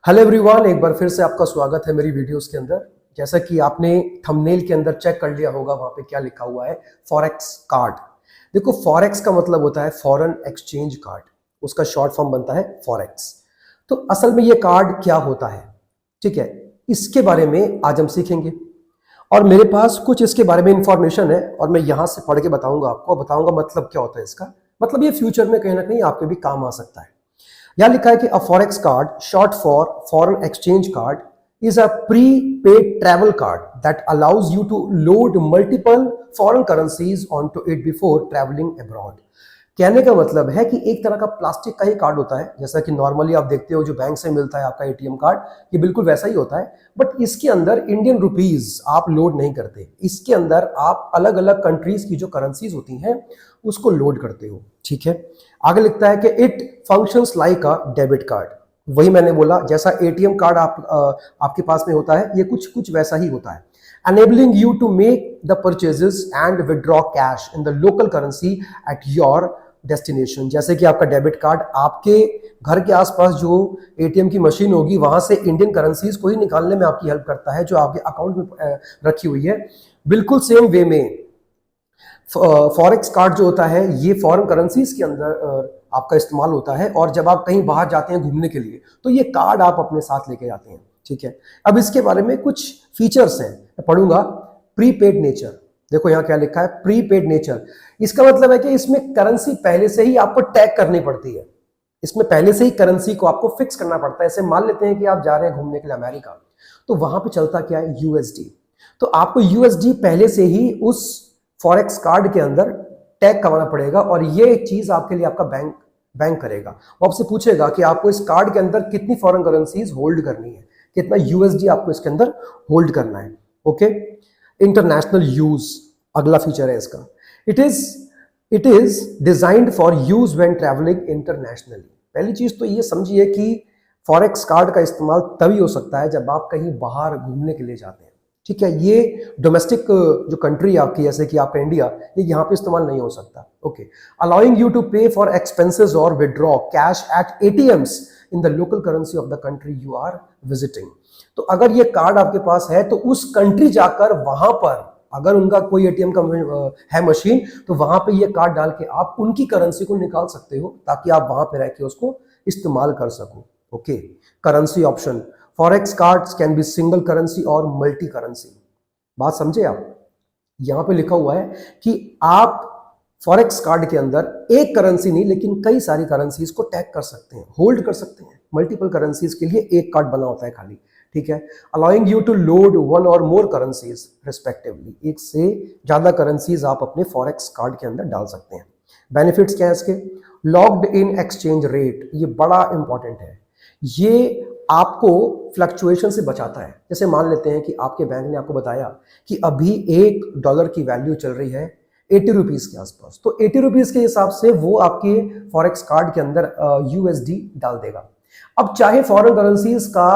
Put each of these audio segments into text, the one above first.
Hello everyone, एक बार फिर से आपका स्वागत है मेरी वीडियोस के अंदर। जैसा कि आपने थंबनेल के अंदर चेक कर लिया होगा, वहां पे क्या लिखा हुआ है, फॉरेक्स कार्ड। देखो, फॉरेक्स का मतलब होता है फॉरेन एक्सचेंज कार्ड, उसका शॉर्ट फॉर्म बनता है फॉरेक्स। तो असल में ये कार्ड क्या होता है, ठीक है, इसके बारे में आज हम सीखेंगे। और मेरे पास कुछ इसके बारे में इंफॉर्मेशन है और मैं यहां से पढ़ के बताऊंगा आपको, बताऊंगा मतलब क्या होता है इसका। मतलब ये फ्यूचर में कहीं ना कहीं आपके भी काम आ सकता है। यहां लिखा है कि a forex card, short for foreign exchange card, is a prepaid travel card that allows you to load multiple foreign currencies on to it before travelling abroad. कहने का मतलब है कि एक तरह का प्लास्टिक का ही कार्ड होता है, जैसा कि नॉर्मली आप देखते हो जो बैंक से मिलता है आपका एटीएम कार्ड, ये बिल्कुल वैसा ही होता है। बट इसके अंदर इंडियन रुपीज आप लोड नहीं करते, इसके अंदर आप अलग अलग कंट्रीज की जो करेंसीज होती हैं उसको लोड करते हो, ठीक है। आगे लिखता है कि it functions like a debit card. वही मैंने बोला, जैसा एटीएम कार्ड आपके पास में होता है, ये कुछ कुछ वैसा ही होता है। enabling you to make the purchases and withdraw cash in the local currency at your destination. जैसे कि आपका डेबिट कार्ड आपके घर के आसपास जो एटीएम की मशीन होगी वहां से इंडियन करेंसीज को ही निकालने में आपकी हेल्प करता है, जो आपके अकाउंट में रखी हुई है। बिल्कुल सेम वे में फॉरेक्स कार्ड जो होता है ये फॉरेन करेंसीज के अंदर आपका इस्तेमाल होता है। और जब आप कहीं बाहर जाते हैं घूमने के लिए तो ये कार्ड आप अपने साथ लेके जाते हैं, ठीक है। अब इसके बारे में कुछ फीचर्स हैं, मैं पढ़ूंगा। प्रीपेड नेचर, देखो यहाँ क्या लिखा है, प्रीपेड नेचर। इसका मतलब है कि इसमें करेंसी पहले से ही आपको टैग करनी पड़ती है, इसमें पहले से ही करेंसी को आपको फिक्स करना पड़ता है। ऐसे मान लेते हैं कि आप जा रहे हैं घूमने के लिए अमेरिका, तो वहां पे चलता क्या है, यूएसडी। तो आपको यूएसडी पहले से ही उस फॉरेक्स कार्ड के अंदर टैग करवाना पड़ेगा और ये चीज आपके लिए आपका बैंक बैंक करेगा। वो आपसे पूछेगा कि आपको इस कार्ड के अंदर कितनी फॉरेन करेंसीज होल्ड करनी है, कितना यूएसडी आपको इसके अंदर होल्ड करना है, ओके। इंटरनेशनल यूज अगला फीचर है इसका। It is designed for use when travelling internationally. पहली चीज तो ये समझिए कि फॉरेक्स कार्ड का इस्तेमाल तभी हो सकता है जब आप कहीं बाहर घूमने के लिए जाते हैं, ठीक है। ये डोमेस्टिक जो कंट्री आपकी, जैसे कि आपका इंडिया, ये यहाँ पे इस्तेमाल नहीं हो सकता, okay. Allowing you to pay for expenses और withdraw cash at ATMs in the local currency of the country you are visiting. तो अगर ये कार्ड आपके पास है तो उस कंट्री जाकर वहां पर अगर उनका कोई एटीएम का है मशीन, तो वहां पे ये कार्ड डाल के आप उनकी करेंसी को निकाल सकते हो ताकि आप वहां पे रह के उसको इस्तेमाल कर सको, okay. Currency option, forex cards can be single currency और मल्टी करेंसी। बात समझे आप, यहां पे लिखा हुआ है कि आप फॉरेक्स कार्ड के अंदर एक करेंसी नहीं लेकिन कई सारी करेंसीज को टैग कर सकते हैं, होल्ड कर सकते हैं। मल्टीपल करेंसीज के लिए एक कार्ड बना होता है खाली, ठीक है। Allowing you to load one or more currencies respectively, एक से ज्यादा करेंसीज आप अपने फॉरेक्स कार्ड के अंदर डाल सकते हैं। बेनिफिट्स क्या है इसके, लॉक्ड इन एक्सचेंज रेट, ये बड़ा इंपॉर्टेंट है। ये आपको फ्लक्चुएशन से बचाता है। जैसे मान लेते हैं कि आपके बैंक ने आपको बताया कि अभी $1 की वैल्यू चल रही है 80 रुपीज के आसपास, तो 80 रुपीज के हिसाब से वो आपके फॉरेक्स कार्ड के अंदर यूएसडी डाल देगा। अब चाहे फॉरेन करेंसीज का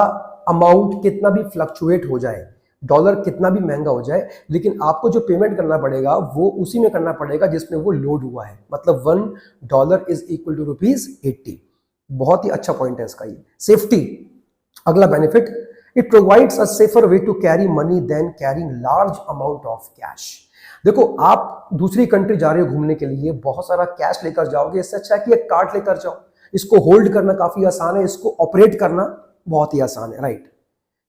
अमाउंट कितना भी फ्लक्चुएट हो जाए, डॉलर कितना भी महंगा हो जाए, लेकिन आपको जो पेमेंट करना पड़ेगा वो उसी में करना पड़ेगा जिसमें वो लोड हुआ है। मतलब $1 इज इक्वल टू ₹80। बहुत ही अच्छा पॉइंट है इसका ये, सेफ्टी। अगला benefit, it provides a safer way to carry money than carrying large amount of cash. देखो, आप दूसरी कंट्री जा रहे हो घूमने के लिए, बहुत सारा कैश लेकर जाओगे, इससे अच्छा है कि एक कार्ड लेकर जाओ। इसको होल्ड करना काफी आसान है, इसको ऑपरेट करना बहुत ही आसान है, राइट।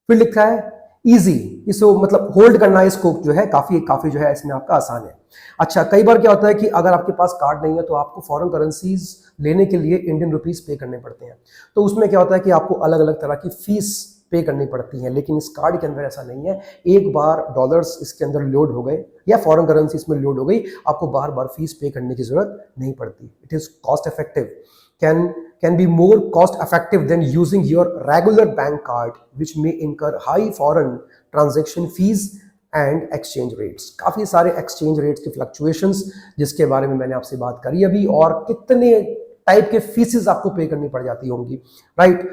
फिर लिखा है इजी, इसको मतलब होल्ड करना इसको जो है काफी काफी जो है इसमें आपका आसान है। अच्छा, कई बार क्या होता है कि अगर आपके पास कार्ड नहीं है तो आपको फॉरेन करेंसीज लेने के लिए इंडियन रुपीस पे करने पड़ते हैं। तो उसमें क्या होता है कि आपको अलग अलग तरह की फीस पे करनी पड़ती है, लेकिन इस कार्ड के अंदर ऐसा नहीं है। एक बार डॉलर्स इसके अंदर लोड हो गए या फॉरेन करेंसी इसमें लोड हो गई, आपको बार बार फीस पे करने की जरूरत नहीं पड़ती। It is cost effective, can be more cost effective than using your regular bank card, which may incur high foreign transaction fees and exchange rates। काफी सारे exchange rates के fluctuations जिसके बारे में मैंने आपसे बात करी अभी, और कितने टाइप के फीसेस आपको पे करनी पड़ जाती होंगी, राइट।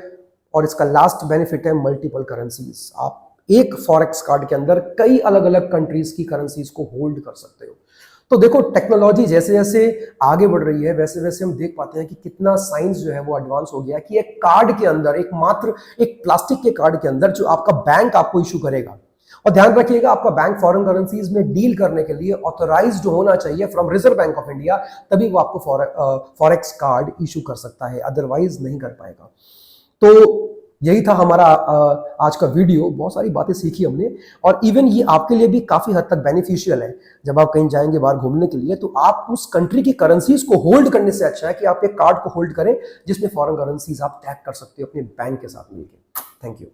और इसका लास्ट बेनिफिट है मल्टीपल करेंसीज। आप एक फॉरेक्स कार्ड के अंदर कई अलग अलग कंट्रीज की करेंसीज को होल्ड कर सकते हो। तो देखो टेक्नोलॉजी जैसे जैसे आगे बढ़ रही है वैसे वैसे हम देख पाते हैं कि कितना साइंस जो है वो एडवांस हो गया है कि एक कार्ड के अंदर एक प्लास्टिक के कार्ड के अंदर जो आपका बैंक आपको इशू करेगा, और ध्यान रखिएगा आपका बैंक फॉरेन करेंसीज में डील करने के लिए ऑथराइज्ड होना चाहिए from reserve bank of India, तभी वो आपको फॉरेक्स कार्ड इशू कर सकता है, अदरवाइज नहीं कर पाएगा। तो यही था हमारा आज का वीडियो। बहुत सारी बातें सीखी हमने, और इवन ये आपके लिए भी काफी हद तक बेनिफिशियल है। जब आप कहीं जाएंगे बाहर घूमने के लिए तो आप उस कंट्री की करेंसीज को होल्ड करने से अच्छा है कि आप एक कार्ड को होल्ड करें जिसमें फॉरेन करेंसीज आप टैग कर सकते हो अपने बैंक के साथ मिलकर। Thank you.